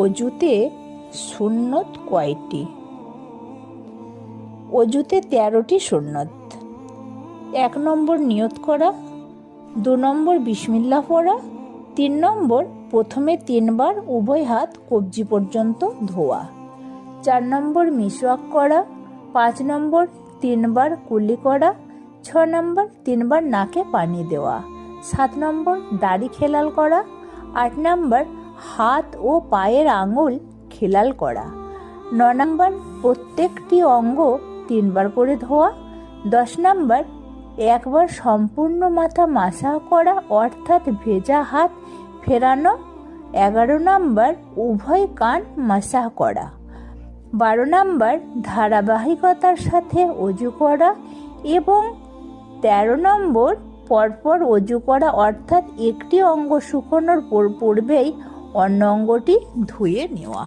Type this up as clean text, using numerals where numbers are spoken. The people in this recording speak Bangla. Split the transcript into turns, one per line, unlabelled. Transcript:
অজুতে সুন্নত কয়টি? অজুতে 13টি সুন্নত। 1 নম্বর নিয়ত করা, 2 নম্বর বিসমিল্লাহ পড়া, 3 নম্বর প্রথমে 3 বার উভয় হাত কবজি পর্যন্ত ধোয়া, 4 নম্বর মিসওয়াক করা, 5 নম্বর 3 বার কুলি করা, 6 নম্বর 3 বার নাকে পানি দেওয়া, 7 নম্বর দাড়ি খেলাল করা, 8 নম্বর হাত ও পায়ের আঙুল খেলাল করা, 9 নম্বর প্রত্যেকটি অঙ্গ 3 বার করে ধোয়া, 10 নম্বর একবার সম্পূর্ণ মাথা মাসাহ করা অর্থাৎ ভেজা হাত ফেরানো, 11 নম্বর উভয় কান মাসাহ করা, 12 নম্বর ধারাবাহিকতার সাথে অজু করা এবং 13 নম্বর পরপর অজু করা অর্থাৎ একটি অঙ্গ শুকানোর পূর্বেই অন্য অঙ্গটি ধুয়ে নেওয়া।